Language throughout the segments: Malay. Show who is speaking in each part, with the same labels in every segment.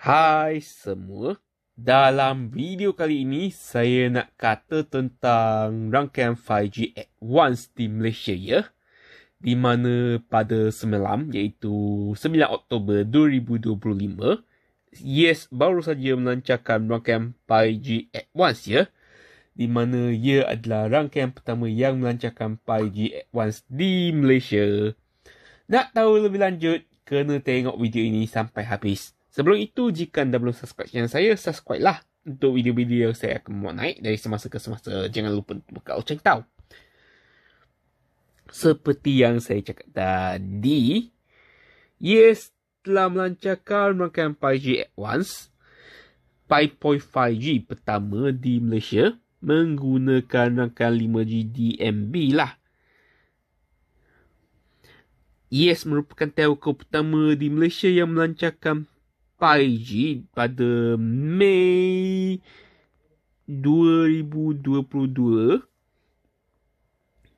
Speaker 1: Hai semua, dalam video kali ini saya nak kata tentang rangkaian 5G Advance di Malaysia ya. Di mana pada semalam iaitu 9 Oktober 2025, Yes baru saja melancarkan rangkaian 5G Advance ya. Di mana ia adalah rangkaian pertama yang melancarkan 5G Advance di Malaysia. Nak tahu lebih lanjut, kena tengok video ini sampai habis. Sebelum itu, jika anda belum subscribe channel saya, subscribe lah untuk video-video yang saya akan membuat naik dari semasa ke semasa. Jangan lupa untuk buka lonceng tahu. Seperti yang saya cakap tadi, Yes telah melancarkan rangkaian 5G Advance 5.5G pertama di Malaysia menggunakan rangkaian 5G DMB lah. Yes merupakan telco pertama di Malaysia yang melancarkan 5G pada Mei 2022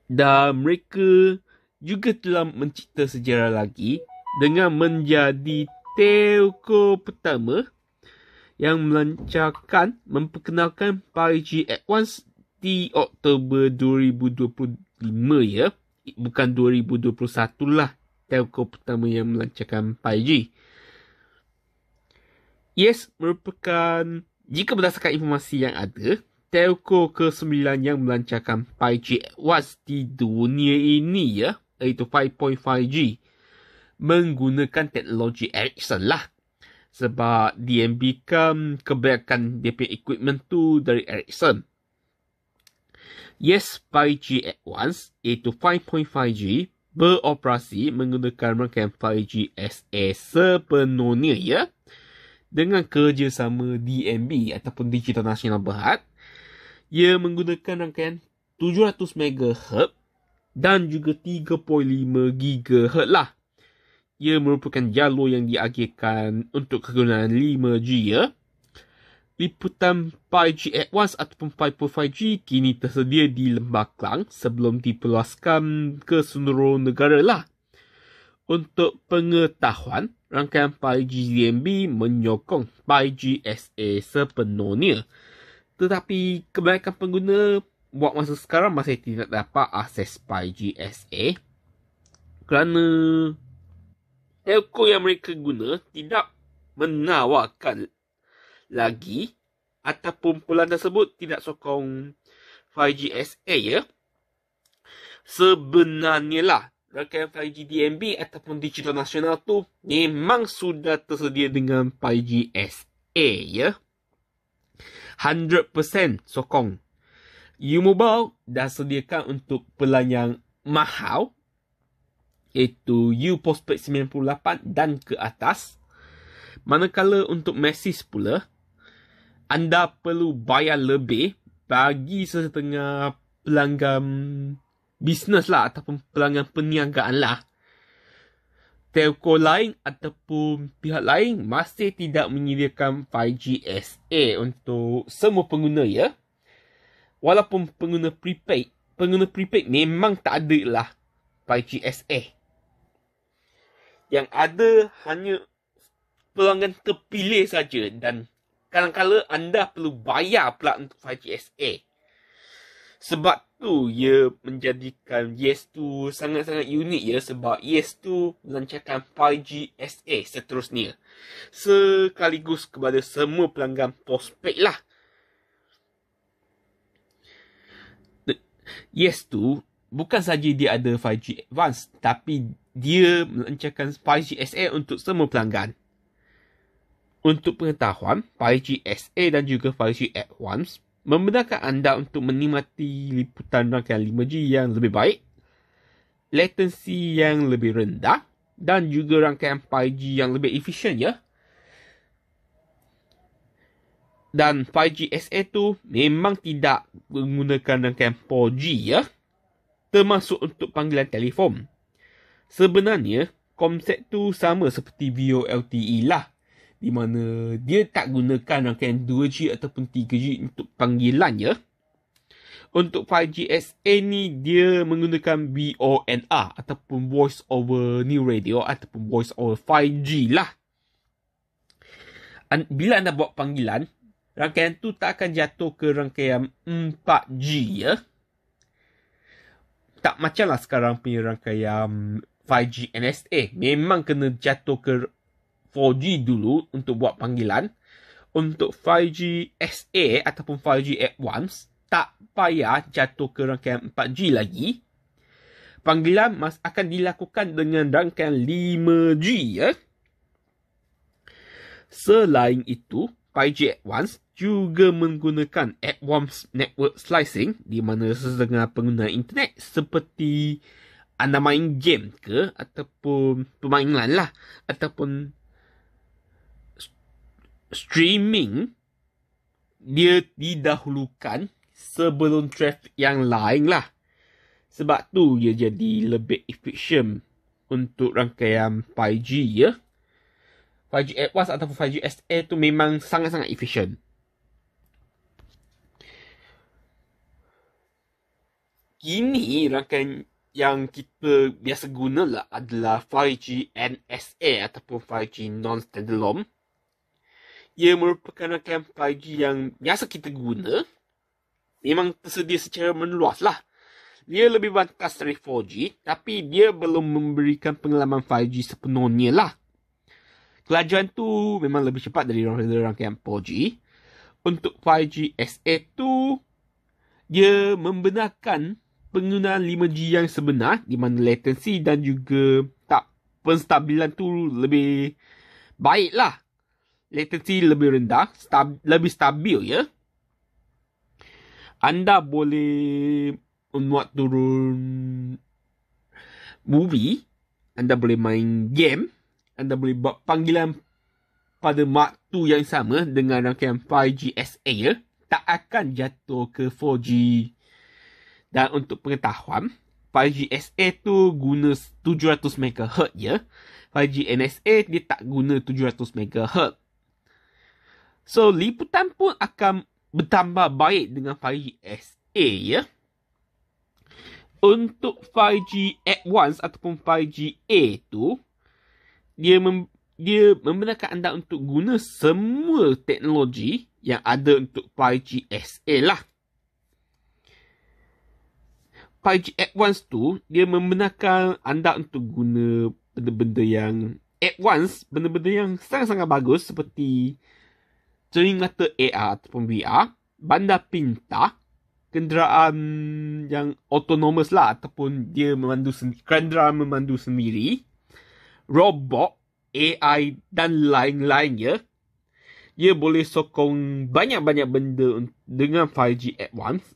Speaker 1: dan mereka juga telah mencipta sejarah lagi dengan menjadi telco pertama yang memperkenalkan 5G Advance di Oktober 2025 ya, bukan 2021 lah telco pertama yang melancarkan 5G. Yes merupakan, jika berdasarkan informasi yang ada, telco ke-9 yang melancarkan 5G Advance di dunia ini ya, iaitu 5.5G menggunakan teknologi Ericsson lah. Sebab DMB kan kebanyakan DP equipment tu dari Ericsson. Yes 5G Advance iaitu 5.5G beroperasi menggunakan rangkaian 5G SA sepenuhnya ya, dengan kerjasama DNB ataupun Digital Nasional Berhad. Ia menggunakan rangkaian 700 MHz dan juga 3.5 GHz lah. Ia merupakan jalur yang diagihkan untuk kegunaan 5G ya. Liputan 5G Advance ataupun 5.5G kini tersedia di Lembah Klang sebelum diperluaskan ke seluruh negara lah. Untuk pengetahuan, rangkaian 5G DMB menyokong 5G SA sepenuhnya. Tetapi kebanyakan pengguna buat masa sekarang masih tidak dapat akses 5G SA kerana telco yang mereka guna tidak menawarkan lagi ataupun pelan tersebut tidak sokong 5G SA ya. Sebenarnya lah rangkaian 5G DMB ataupun Digital Nasional tu memang sudah tersedia dengan 5G SA ya. 100% sokong. U-Mobile dah sediakan untuk pelan yang mahal, iaitu U Postpaid 98 dan ke atas. Manakala untuk Masis pula, anda perlu bayar lebih bagi setengah pelanggan bisnes lah ataupun pelanggan perniagaan lah. Telco lain ataupun pihak lain masih tidak menyediakan 5G SA untuk semua pengguna ya. Walaupun pengguna prepaid memang tak ada lah 5G SA. Yang ada hanya pelanggan terpilih saja dan kadang-kadang anda perlu bayar pula untuk 5G SA. Sebab tu ia menjadikan Yes tu sangat-sangat unik ya, sebab Yes tu melancarkan 5G SA seterusnya sekaligus kepada semua pelanggan postpaid lah. Yes tu bukan saja dia ada 5G Advance, tapi dia melancarkan 5G SA untuk semua pelanggan. Untuk pengetahuan, 5G SA dan juga 5G Advance membenarkan anda untuk menikmati liputan rangkaian 5G yang lebih baik, latensi yang lebih rendah dan juga rangkaian 5G yang lebih efisien ya. Dan 5G SA tu memang tidak menggunakan rangkaian 4G ya, termasuk untuk panggilan telefon. Sebenarnya konsep tu sama seperti VoLTE lah, di mana dia tak gunakan rangkaian 2G ataupun 3G untuk panggilan ya. Untuk 5G SA ni dia menggunakan VoNR ataupun Voice over New Radio ataupun Voice over 5G lah. Bila anda buat panggilan, rangkaian tu tak akan jatuh ke rangkaian 4G ya. Tak macam lah sekarang punya rangkaian 5G NSA. Memang kena jatuh ke 4G dulu untuk buat panggilan. Untuk 5G SA ataupun 5G Advanced, tak payah jatuh ke rangkaian 4G lagi. Panggilan akan dilakukan dengan rangkaian 5G ya. Selain itu, 5G Advanced juga menggunakan Advanced Network Slicing, di mana sesetengah pengguna internet seperti anda main game ke, ataupun permainan lah, ataupun streaming, dia didahulukan sebelum traffic yang lain lah. Sebab tu dia jadi lebih efisien untuk rangkaian 5G ya. 5G Advanced ataupun 5G SA tu memang sangat-sangat efisien. Kini rangkaian yang kita biasa guna lah adalah 5G NSA ataupun 5G non-standalone. Ia merupakan rangkaian 5G yang biasa kita guna. Memang tersedia secara meluas lah. Dia lebih bantas dari 4G, tapi dia belum memberikan pengalaman 5G sepenuhnya lah. Kelajuan tu memang lebih cepat dari rangkaian 4G. Untuk 5G SA tu, dia membenarkan penggunaan 5G yang sebenar, di mana latency dan juga penstabilan tu lebih baik lah. Latency lebih rendah, lebih stabil ya. Anda boleh membuat turun movie, anda boleh main game, anda boleh buat panggilan pada waktu yang sama dengan rangkaian 5G SA ya. Tak akan jatuh ke 4G. Dan untuk pengetahuan, 5G SA tu guna 700 MHz ya. 5G NSA dia tak guna 700 MHz. So, liputan pun akan bertambah baik dengan 5G SA ya. Untuk 5G Advanced ataupun 5G A tu, dia membenarkan anda untuk guna semua teknologi yang ada untuk 5G SA lah. 5G Advanced tu, dia membenarkan anda untuk guna benda-benda yang advanced, benda-benda yang sangat-sangat bagus seperti cermin mata AR ataupun VR, bandar pintar, kenderaan yang autonomous lah ataupun dia kenderaan memandu sendiri, robot, AI dan lain-lain ya. Dia boleh sokong banyak-banyak benda dengan 5G Advanced.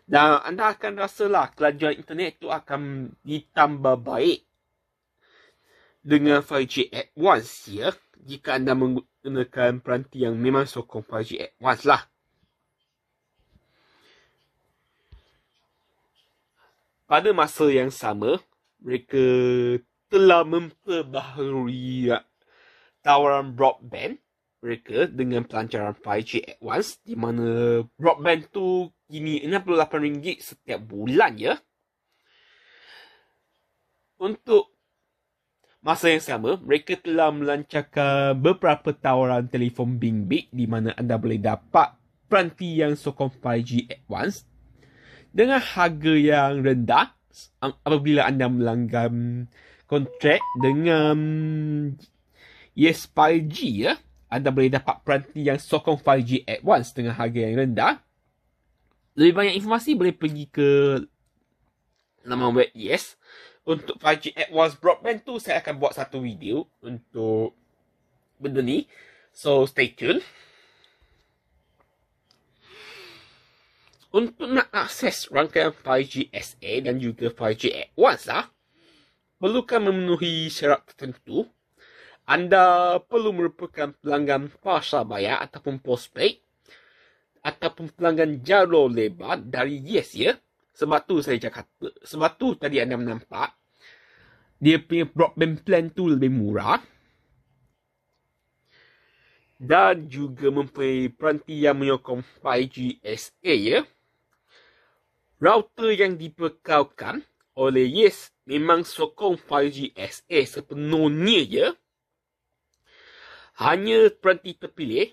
Speaker 1: Dan anda akan rasalah kelajuan internet tu akan ditambah baik dengan 5G Advanced ya. Jika anda menggunakan peranti yang memang sokong 5G Advanced lah. Pada masa yang sama, mereka telah memperbaharui tawaran broadband mereka dengan pelancaran 5G Advanced, di mana broadband tu kini RM68 setiap bulan ya. Untuk masa yang sama, mereka telah melancarkan beberapa tawaran telefon bimbit di mana anda boleh dapat peranti yang sokong 5G Advanced dengan harga yang rendah apabila anda melanggar kontrak dengan Yes 5G ya. Anda boleh dapat peranti yang sokong 5G Advanced dengan harga yang rendah. Lebih banyak informasi boleh pergi ke laman web Yes. Untuk 5G Advanced broadband tu saya akan buat satu video untuk benda ni. So stay tune. Untuk nak akses rangkaian 5G SA dan juga 5G Advanced lah, perlukan memenuhi syarat tertentu. Anda perlu merupakan pelanggan pasar bayar ataupun postpaid ataupun pelanggan jalur lebar dari Yes ya. Sebab tu saya cakap, sebab tu tadi anda nampak dia punya broadband plan tu lebih murah. Dan juga mempunyai peranti yang menyokong 5G SA ya. Router yang diperkaukan oleh Yes memang sokong 5G SA sepenuhnya ya. hanya peranti terpilih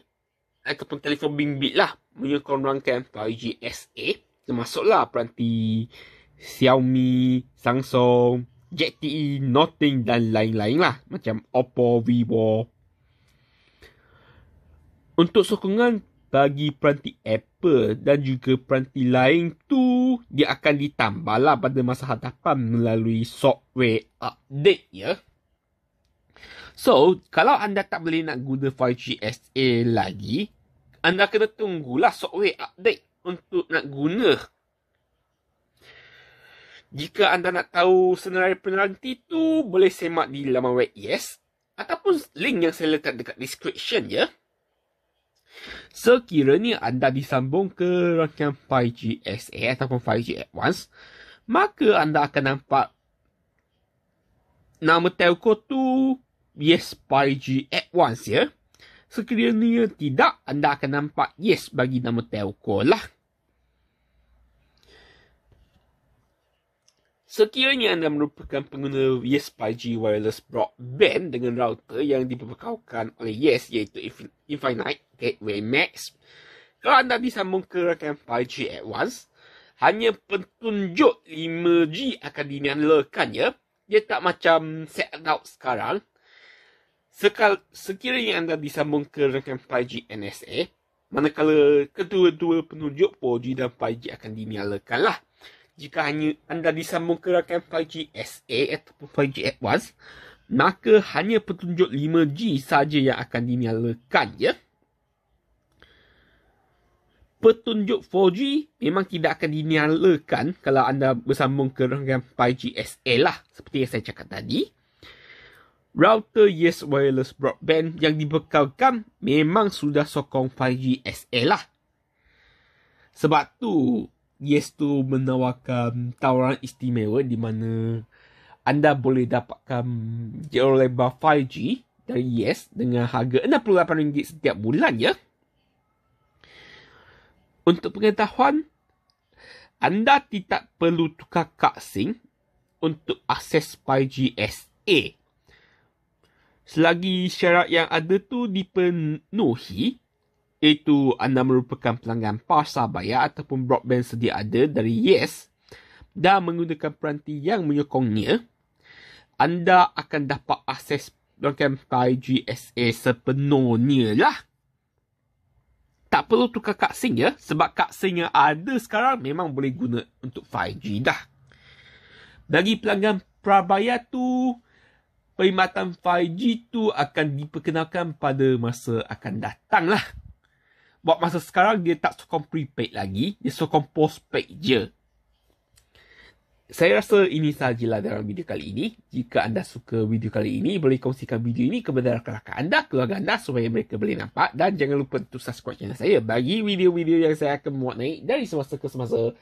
Speaker 1: ataupun telefon bimbit lah menyokong rangkaian 5G SA, termasuklah peranti Xiaomi, Samsung, ZTE, Nothing dan lain-lain lah, macam Oppo, Vivo. Untuk sokongan bagi peranti Apple dan juga peranti lain tu, dia akan ditambahlah pada masa hadapan melalui software update ya. So, kalau anda tak boleh nak guna 5G SA lagi, anda kena tunggulah software update untuk nak guna. Jika anda nak tahu senarai peneranti tu, boleh semak di laman web Yes ataupun link yang saya letak dekat description ya. Sekiranya anda disambung ke rangkaian 5G SA ataupun 5G Advance, maka anda akan nampak nama telco tu Yes 5G Advance ya. Sekiranya tidak, anda akan nampak Yes bagi nama telco lah. Sekiranya anda merupakan pengguna Yes 5G Wireless Broadband dengan router yang diperkaukan oleh Yes, iaitu Infinite Gateway Max, kalau anda disambung ke rangkaian 5G Advance, hanya petunjuk 5G akan dinyalakan ya. Dia tak macam set out sekarang. Sekiranya anda disambung ke rangkaian 5G NSA, manakala kedua-dua penunjuk 4G dan 5G akan dinyalakan lah. Jika hanya anda disambung ke rangkaian 5G SA ataupun 5G Advance, maka hanya petunjuk 5G saja yang akan dinyalakan ya. Petunjuk 4G memang tidak akan dinyalakan kalau anda bersambung ke rangkaian 5G SA lah, seperti yang saya cakap tadi. Router Yes Wireless Broadband yang dibekalkan memang sudah sokong 5G SA lah. Sebab tu Yes tu menawarkan tawaran istimewa di mana anda boleh dapatkan jauh lebar 5G dari Yes dengan harga RM68 setiap bulan ya. Untuk pengetahuan, anda tidak perlu tukar kad SIM untuk akses 5G SA. Selagi syarat yang ada tu dipenuhi, iaitu anda merupakan pelanggan pasar bayar ataupun broadband sedia ada dari Yes dan menggunakan peranti yang menyokongnya, anda akan dapat akses rangkaian 5G SA sepenuhnya lah. Tak perlu tukar kad SIM ya, sebab kad SIM yang ada sekarang memang boleh guna untuk 5G dah. Bagi pelanggan prabayar tu, perkhidmatan 5G tu akan diperkenalkan pada masa akan datang lah. Buat masa sekarang dia tak sokong prepaid lagi, dia sokong postpaid je. Saya rasa ini sahajalah dalam video kali ini. Jika anda suka video kali ini, boleh kongsikan video ini kepada rakan-rakan anda, keluarga anda supaya mereka boleh nampak. Dan jangan lupa untuk subscribe channel saya bagi video-video yang saya akan muat naik dari semasa ke semasa.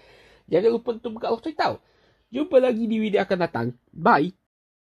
Speaker 1: Jangan lupa untuk buka lonceng tahu. Jumpa lagi di video akan datang. Bye!